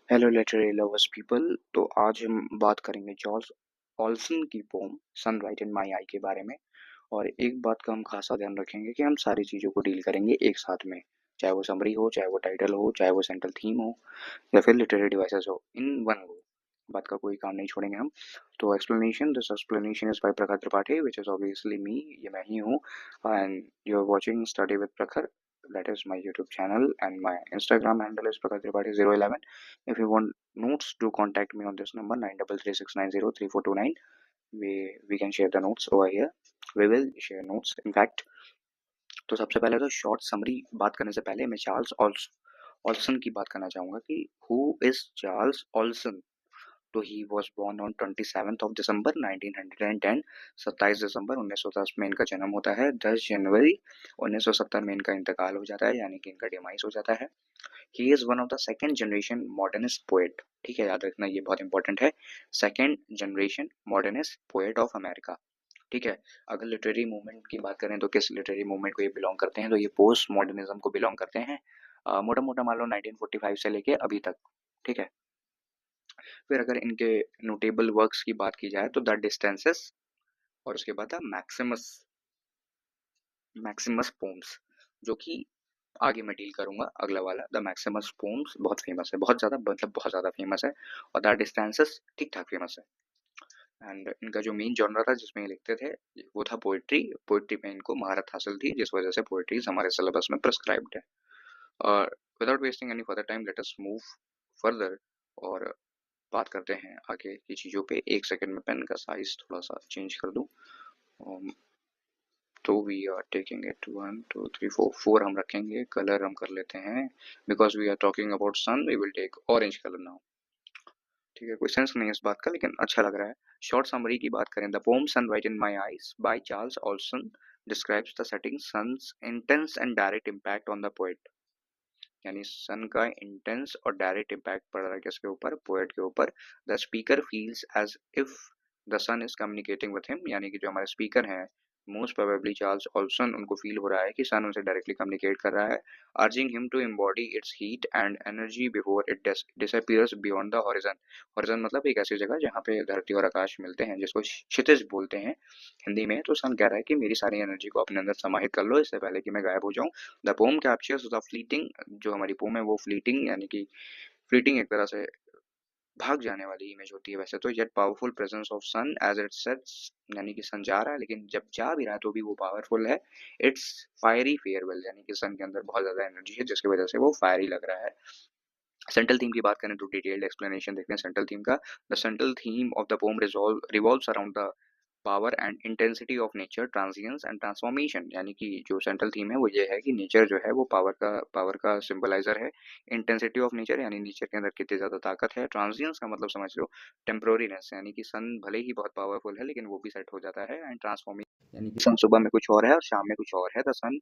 Hello literary lovers people. तो आज हम बात करेंगे जॉर्ज ऑल्सन की पोम सन राइट इन माई आई के बारे में। और एक बात का हम खासा ध्यान रखेंगे कि हम सारी चीज़ों को डील करेंगे एक साथ में, चाहे वो समरी हो, चाहे वो टाइटल हो, चाहे वो सेंट्रल थीम हो, या फिर लिटरेरी डिवाइसेस हो, इन वन गो बात का कोई काम नहीं छोड़ेंगे हम। तो explanation, this explanation is by Prakhar Tripathi, which is obviously me, ये मैं ही हूँ। And you are watching study with Prakhar, that is my YouTube channel, and my Instagram handle is Prakash Tripathi 011. If you want notes, do contact me on this number 9336903429. We can share the notes over here. We will share notes in fact. तो सबसे पहले तो short summary बात करने से पहले मैं Charles Olson की बात करना चाहूँगा कि हु इज चार्ल्स ऑल्सन। तो he was born on 27th of December 1910। 27 दिसंबर 1910 में इनका जन्म होता है। 10 जनवरी 1970 में इनका इंतकाल हो जाता है, यानी कि इनका डिमाइस हो जाता है। He is one of the second generation modernist poet. ठीक है, याद रखना, ये बहुत इंपॉर्टेंट है। Second generation modernist poet of America. ठीक है। अगर लिटरेरी मूवमेंट की बात करें तो किस लिटरेरी मूवमेंट को ये बिलोंग करते हैं, तो ये पोस्ट मॉडर्निज्म को बिलोंग करते हैं। मोटा मोटा मान लो 1945 से लेके अभी तक। ठीक है। फिर अगर इनके नोटेबल वर्क्स की बात की जाए तो द डिस्टेंसेस, और उसके बाद द मैक्सिमस मैक्सिमस पोम्स, जो कि आगे मैं डील करूंगा। अगला वाला द मैक्सिमस पोम्स बहुत फेमस है, बहुत ज़्यादा, मतलब बहुत ज़्यादा फेमस है। और द डिस्टेंसेस ठीक ठाक फेमस है। एंड इनका जो मेन जॉनर था जिसमें ये लिखते थे वो था पोइट्री। पोइट्री में इनको महारत हासिल थी, जिस वजह से पोइट्रीज हमारे सिलेबस में प्रिस्क्राइब्ड है। और without wasting any further time, let us move further और बात करते हैं आगे की चीज़ों पे। एक सेकंड में पेन का साइज थोड़ा सा चेंज कर दूं। तो वी आर टेकिंग इट 1 2 3 4 हम रखेंगे। कलर हम कर लेते हैं, because we are talking about sun, we will take orange colour now. ठीक है, कोई सेंस नहीं है इस बात का, लेकिन अच्छा लग रहा है। शॉर्ट समरी की बात करें, the poem sun right in my eyes by Charles Olson describes the setting sun's intense and direct impact on the poet. यानी सन का इंटेंस और डायरेक्ट इम्पैक्ट पड़ रहा है किसके ऊपर, पोएट के ऊपर। The speaker feels as if the sun is communicating with him, यानी कि जो हमारे स्पीकर हैं, मोस्ट प्रोबेबली चार्ल्स ऑल्सन, उनको फील हो रहा है कि सन उनसे डायरेक्टली कम्युनिकेट कर रहा है। Urging him to embody its heat and energy before it disappears beyond the horizon. Horizon मतलब एक ऐसी जगह जहाँ पे धरती और आकाश मिलते हैं, जिसको क्षितिज बोलते हैं हिंदी में। तो सन कह रहा है कि मेरी सारी एनर्जी को अपने अंदर समाहित कर लो, इससे पहले कि मैं गायब हो जाऊं। The pome captures the fleeting, जो हमारी पोम है वो फ्लीटिंग, यानी कि फ्लीटिंग एक तरह से भाग जाने वाली इमेज होती है वैसे तो, yet powerful presence of sun as it sets, यानी कि सन जा रहा है, लेकिन जब जा भी रहा है तो भी वो पावरफुल है। इट्स फायरी फेयरवेल, यानी कि सन के अंदर बहुत ज्यादा एनर्जी है, जिसकी वजह से वो फायरी लग रहा है। सेंट्रल थीम की बात करें तो डिटेल्ड एक्सप्लेनेशन देखते हैं सेंट्रल थीम का। The central theme of the poem revolves around the power and intensity of nature, transience and transformation. यानी कि जो सेंट्रल थीम है वो ये है कि नेचर जो है वो पावर का सिंबलाइजर है। इंटेंसिटी ऑफ नेचर, यानी नेचर के अंदर कितनी ज्यादा ताकत है। ट्रांजिएंस का मतलब समझ लो टेम्पोररीनेस, यानी कि सन भले ही बहुत पावरफुल है लेकिन वो भी सेट हो जाता है। एंड ट्रांसफॉर्मेशन, यानी कि सन सुबह में कुछ और है और शाम में कुछ और है। द सन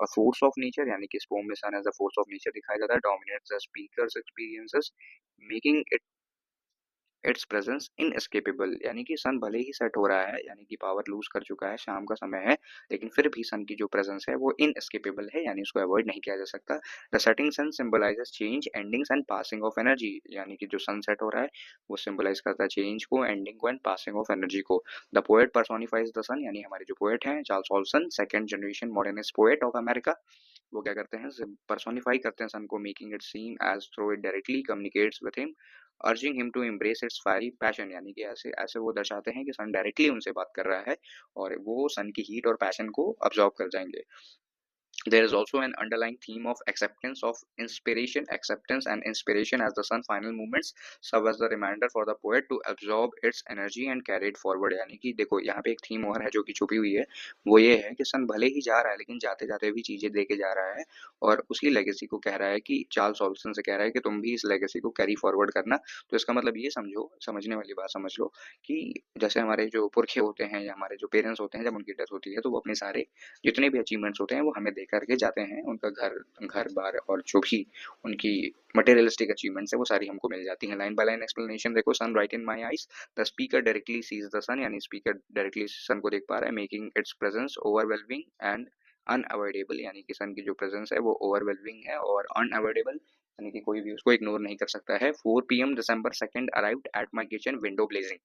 और फोर्स ऑफ नेचर, यानी कि इस पोम में sun as the force of nature दिखाया जाता है, dominates the speaker's experiences, making its presence inescapable. यानी कि सन भले ही सेट हो रहा है, यानी कि पावर लूज कर चुका है, शाम का समय है, लेकिन फिर भी सन की जो प्रेजेंस है वो इनएस्केपेबल है, यानी उसको अवॉइड नहीं किया जा सकता। The setting sun symbolises change, endings and passing of energy. यानी कि जो सन सेट हो रहा है वो सिंबलाइज करता है चेंज को, एंडिंग को एंड पासिंग ऑफ एनर्जी को। The poet personifies the sun, यानी हमारे जो पोएट हैं Charles Olson, second generation modernist poet of America, वो क्या करते हैं, पर्सोनिफाई करते हैं सन को, making it seem as through it directly communicates with him, urging him to embrace its fiery passion. यानी कि ऐसे ऐसे वो दर्शाते हैं कि सन डायरेक्टली उनसे बात कर रहा है और वो सन की हीट और पैशन को अब्जॉर्ब कर जाएंगे। There is also an underlying theme of acceptance of inspiration, acceptance and inspiration as the sun final movements serve as the reminder for the poet to absorb its energy and carry it forward। यानी कि देखो यहाँ पे एक theme और है जो कि छुपी हुई है, वो ये है कि सन भले ही जा रहा है लेकिन जाते जाते भी चीजें दे के जा रहा है, और उसी लेगेसी को कह रहा है कि चार्ल्स ऑल्सन से कह रहा है कि तुम भी इस लेगेसी को कैरी फॉरवर्ड करना। तो इसका मतलब ये समझो, समझने वाली बात समझ लो कि जैसे हमारे जो पुरखे होते हैं या हमारे जो पेरेंट्स होते हैं, जब उनकी डेथ होती है तो वो अपने सारे जितने भी अचीवमेंट्स होते हैं वो हमें दे करके जाते हैं। उनका घर घर बार और जो भी उनकी मटेरियलिस्टिक अचीवमेंट्स है वो सारी हमको मिल जाती हैं। लाइन बाय लाइन एक्सप्लेनेशन देखो, sun right in my eyes, the speaker directly sees the sun, यानी स्पीकर डायरेक्टली सन को देख पा रहा है, making its presence overwhelming and unavoidable. यानी कि सन की जो प्रेजेंस है वो ओवरवेलमिंग है और अनअवॉइडेबल, यानी कि कोई भी उसको इग्नोर नहीं कर सकता है। 4 PM December 2nd arrived at my kitchen, window blazing.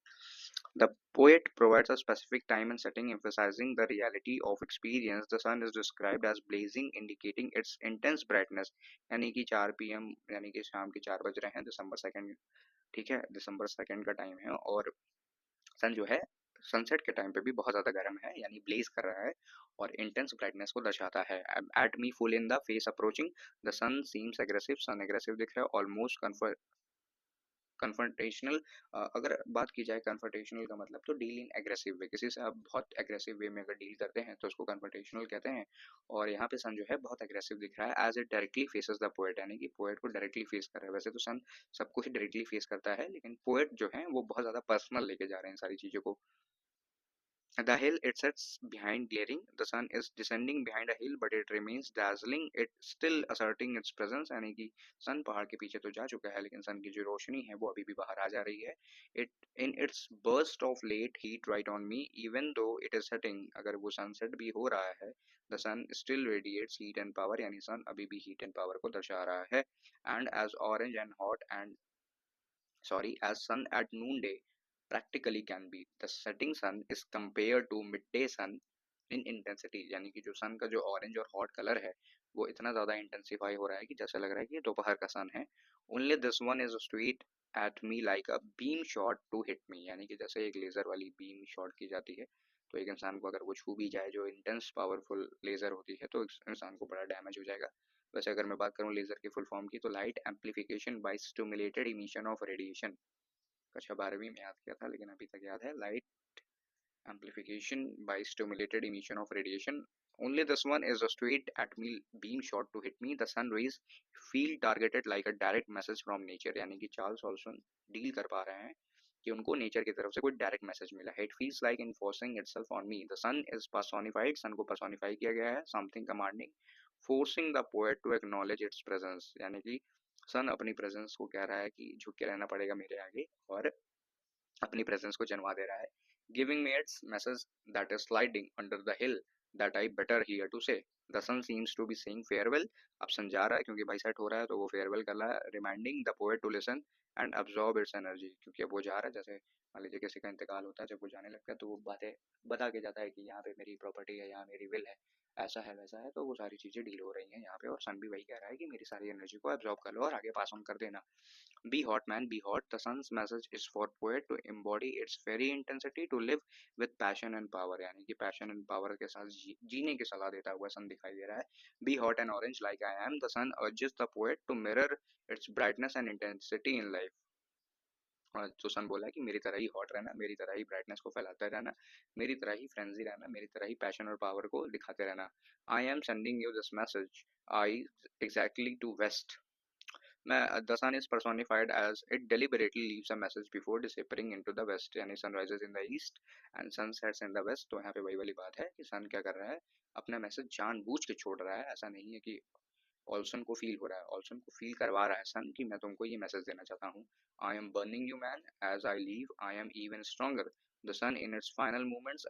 The poet provides a specific time and setting emphasizing the reality of experience. The sun is described as blazing, indicating its intense brightness. यानी कि 4 PM यानी कि शाम के 4 बज रहे हैं, दिसंबर 2nd, ठीक है, दिसंबर 2nd का टाइम है, और सन जो है सनसेट के टाइम पे भी बहुत ज़्यादा गर्म है, यानी ब्लेज कर रहा है और इंटेंस ब्राइटनेस को दर्शाता है। At me full in the face approaching, the sun seems aggressive, sun aggressive दिख रहा है, ऑलमोस्ट कन्फ्रंटेशनल। अगर बात की जाए कन्फ्रंटेशनल का मतलब तो डील इन एग्रेसिव वे, किसी से आप बहुत एग्रेसिव वे में अगर डील करते हैं तो उसको कन्फ्रंटेशनल कहते हैं। और यहाँ पे सन जो है बहुत एग्रेसिव दिख रहा है, as it directly faces the poet, यानी कि पोएट को डायरेक्टली फेस कर रहा है। वैसे तो सन सबको ही डायरेक्टली फेस करता है, लेकिन पोएट जो है वो बहुत ज़्यादा पर्सनल लेके जा रहे हैं सारी चीज़ों को। The hill it sits behind glaring. The sun is descending behind a hill, but it remains dazzling. It still asserting its presence. यानी कि सन पहाड़ के पीछे तो जा चुका है, लेकिन सन की जो रोशनी है वो अभी भी बाहर आ जा रही है। It in its burst of late heat right on me, even though it is setting. अगर वो सनसेट भी हो रहा है, the sun still radiates heat and power. यानी सन अभी भी heat and power को दर्शा रहा है। And as orange and hot and as sun at noonday practically can be. The setting sun is compared to midday sun in intensity, यानी कि जो सन का जो ऑरेंज और हॉट कलर है वो इतना ज़्यादा इंटेंसिफाई हो रहा है कि जैसा लग रहा है कि ये दोपहर का सन है। Only this one is straight at me like a beam shot to hit me, यानी कि जैसे एक लेज़र वाली बीम शॉट की जाती है तो एक इंसान को अगर वो छू भी जाए जो इंटेंस पावरफुल लेज़र होती है तो इंसान को बड़ा डैमेज हो जाएगा। वैसे अगर मैं बात करूँ लेज़र की फुल फॉर्म की तो light amplification by stimulated emission of radiation, कक्षा 12वीं में याद किया था लेकिन अभी तक याद है। Light amplification by stimulated emission of radiation. Only this one is a straight at me beam shot to hit me. The sun rays feel targeted like a direct message from nature, यानी कि Charles Olson deal कर पा रहे हैं कि उनको nature की तरफ से कोई डायरेक्ट मैसेज मिला है। It feels like enforcing itself on me. The sun is personified, sun को पर्सोनिफाई किया गया है, something commanding, forcing the poet to acknowledge its presence, यानी कि सन अपनी प्रेजेंस को कह रहा है कि झुक के रहना पड़ेगा मेरे आगे, और अपनी प्रेजेंस को जनवा दे रहा है। Giving me its message that is sliding under the hill that I better hear to say. The sun seems to be saying farewell. अब सन जा रहा है क्योंकि भाई सेट हो रहा है तो वो फेयरवेल कर रहा है, reminding the poet to listen and absorb its energy, क्योंकि अब वो जा रहा है। जैसे मान लीजिए किसी का इंतकाल होता है, जब वो जाने लगता है तो वो बातें बता के जाता है कि यहाँ पे मेरी प्रॉपर्टी है, यहाँ मेरी विल है, ऐसा है वैसा है, तो वो सारी चीज़ें डील हो रही हैं यहाँ पे। और सन भी वही कह रहा है कि मेरी सारी एनर्जी को एब्जॉर्ब कर लो और आगे पास ऑन कर देना। Be hot, man, be hot. The sun's message is for poet to embody its very intensity, to live with passion and power. यानी कि passion and power के साथ जीने की सलाह देता हुआ सन दिखाई दे रहा है। Be hot and orange like I am. The sun urges the poet to mirror its brightness and intensity in life. और जो सन बोला है कि मेरी तरह ही हॉट रहना, मेरी तरह ही ब्राइटनेस को फैलाते रहना, मेरी तरह ही फ्रेंजी रहना, मेरी तरह ही पैशन और पावर को दिखाते रहना। I am sending you this message I exactly to waste. The sun is personified as it deliberately leaves a message before disappearing into the west, यानी sun rises in the east and sun sets in the west। तो यहाँ पे वही वाली बात है कि सन क्या कर रहा है, अपना मैसेज जानबूझ के छोड़ रहा है। ऐसा नहीं है कि ऑल्सन को फील हो रहा है, ऑल्सन को फील करवा रहा है सन कि मैं तुमको ये मैसेज देना चाहता हूँ। I am burning you man, as I leave I am even stronger. The sun in its final moments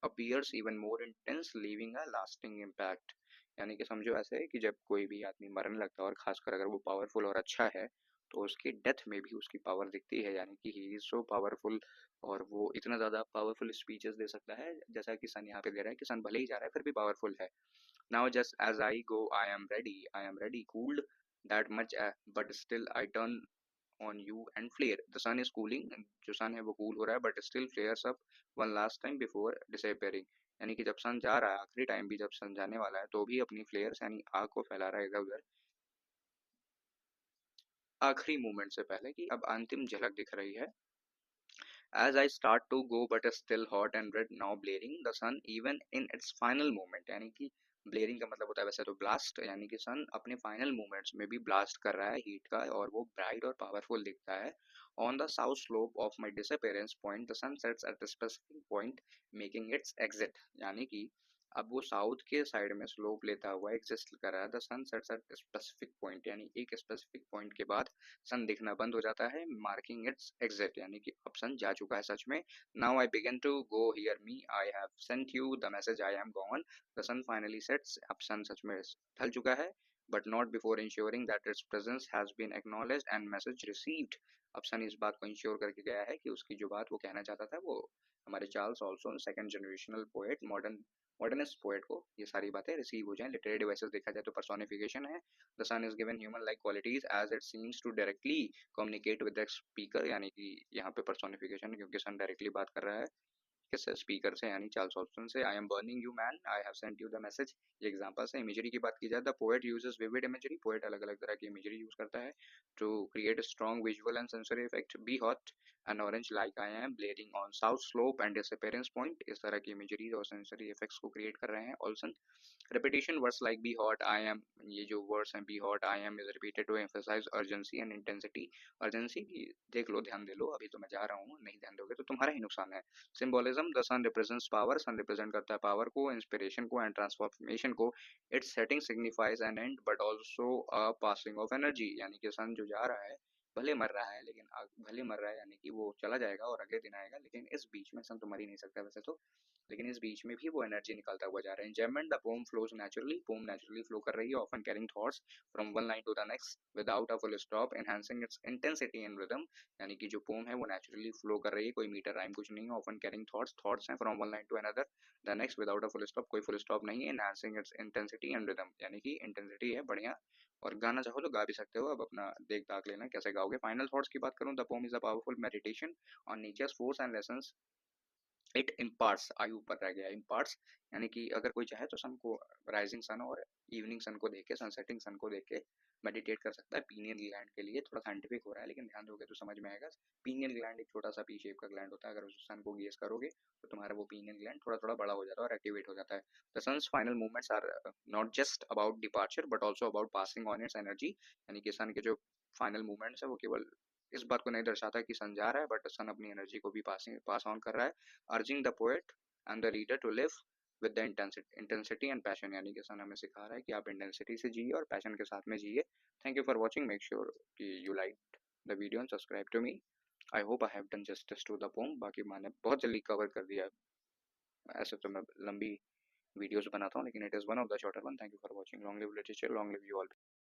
appears even more intense, leaving a lasting impact। यानी कि समझो ऐसे है कि जब कोई भी आदमी मरने लगता है और खासकर अगर वो पावरफुल और अच्छा है तो उसकी डेथ में भी उसकी पावर दिखती है, यानी कि ही इज सो पावरफुल। और वो इतना ज़्यादा पावरफुल स्पीचेस दे सकता है जैसा कि सन यहाँ पे दे रहा है कि सन भले ही जा रहा है फिर भी पावरफुल है। Now just as I go, I am ready, cooled that much, but still I turn on you and flare. The sun is cooling, जो sun है वो cool हो रहा है, but still flares up one last time before disappearing। यानी कि जब सन जा रहा है, आखिरी टाइम भी जब सन जाने वाला है तो भी अपनी फ्लेयर्स यानी आग को फैला रहा है इधर उधर, आखिरी मोमेंट से पहले कि अब अंतिम झलक दिख रही है। As I start to go but still hot and red now blaring, the sun even in its final moment, यानी कि ब्लेयरिंग का मतलब होता है वैसे तो ब्लास्ट, यानी कि सन अपने फाइनल मोमेंट्स में भी ब्लास्ट कर रहा है हीट का और वो ब्राइट और पावरफुल दिखता है। On the south slope of my disappearance point the sun sets at the specific point making its exit, यानी कि अब वो साउथ के साइड में स्लोप लेता हुआ एग्जिस्ट कर रहा है। The sun sets at specific point, यानी एक स्पेसिफिक पॉइंट के बाद सन दिखना बंद हो जाता है, मार्किंग इट्स एग्जिट, यानी कि अब सन जा चुका है सच में। Now I begin to go hear me, I have sent you the message, I am gone. The sun finally sets, अब सन सच में ढल चुका है, but not before ensuring that its presence has been acknowledged and message received. अब सन इस बात को ensure करके गया है कि उसकी जो बात वो कहना चाहता था वो हमारे Charles Olson second generational poet modernist poet को ये सारी बातें रिसीव हो जाएं. लिटरेरी डिवाइसेस देखा जाए तो पर्सोनिफिकेशन है. The sun is given human like qualities as it seems to directly communicate with the speaker, यानी कि यहाँ पे पर्सोनिफिकेशन है क्योंकि सन डायरेक्टली बात कर रहा है किस स्पीकर से, यानी चार्ल्स ऑल्सन से. I am burning you man, I have sent you the message. ये एग्जांपल है. इमेजरी की बात की जाए, the poet uses vivid imagery. Poet अलग अलग तरह की इमेजरी यूज करता है to create a strong visual and sensory effect. Be hot an orange like I am bleeding on south slope and disappearance point. इस तरह की इमेजरी और सेंसरी इफेक्ट्स को क्रिएट कर रहे हैं Olson. repetition words like be hot, I am, ये जो words हैं be hot, I am is repeated to emphasize urgency and intensity. urgency की देख लो, ध्यान दे लो, अभी तो मैं जा रहा हूँ, नहीं ध्यान दोगे तो तुम्हारा ही नुकसान है. symbolism, the sun represents power. sun represent करता है power को, inspiration को and transformation को. its setting signifies an end but also a passing of energy. यानी कि sun जो जा रहा है भले मर रहा है लेकिन भले मर रहा है यानी कि वो चला जाएगा और अगले दिन आएगा, लेकिन इस बीच में सन तो मर ही नहीं सकता वैसे तो, लेकिन इस बीच में भी वो एनर्जी निकालता हुआ जा रहा है. Enjoyment, the poem flows naturally. Poem naturally flow कर रही है, often carrying thoughts from one line to the next without a full stop, enhancing its intensity and rhythm. यानी कि जो पोम है वो नेचुरली फ्लो कर रही है, कोई मीटर राइम कुछ नहीं है. ऑफन कैरिंग थॉट्स हैं from one line to another the next without a full stop, कोई फुल स्टॉप नहीं है. Enhancing its intensity and rhythm, यानी कि इंटेंसिटी है बढ़िया, और गाना चाहो तो गा भी सकते हो. अब अपना देख दाख लेना कैसे गाओगे. फाइनल थॉट्स की बात करूं, the poem is a powerful meditation on nature's force and lessons it imparts. आई ऊपर रह गया, इम्पार्ट्स यानी कि अगर कोई चाहे तो सन को, राइजिंग सन और इवनिंग सन को देख के, सनसेटिंग सन को देख के मेडिटेट कर सकता है. पीनियल ग्लैंड के लिए थोड़ा साइंटिफिक हो रहा है लेकिन ध्यान दोगे तो समझ में आएगा. पीनियल ग्लैंड एक छोटा सा पी शेप का ग्लैंड होता है, अगर उस सन को गेज करोगे तो तुम्हारा वो पीनियल ग्लैंड थोड़ा थोड़ा बड़ा हो जाता है और एक्टिवेट हो जाता है. The sun's final movements are not just about departure but also about passing on its energy. यानी कि सन के जो फाइनल मूवमेंट्स है वो केवल इस बात को नहीं दर्शाता कि सन जा रहा है, बट सन अपनी एनर्जी को भी पास ऑन कर रहा है. Urging the poet and the reader to live with the intensity and passion. यानी कि सन हमें सिखा रहा है कि आप इंटेंसिटी से जिए और पैशन के साथ में जिए. Thank you for watching. Make sure कि you like the video and subscribe to me. I hope I have done justice to the poem. बाकी मैंने बहुत जल्दी कवर कर दिया. ऐसे तो मैं लंबी वीडियोस बनाता हूँ लेकिन it is one of the shorter one. Thank you for watching. Long live literature, long live you all.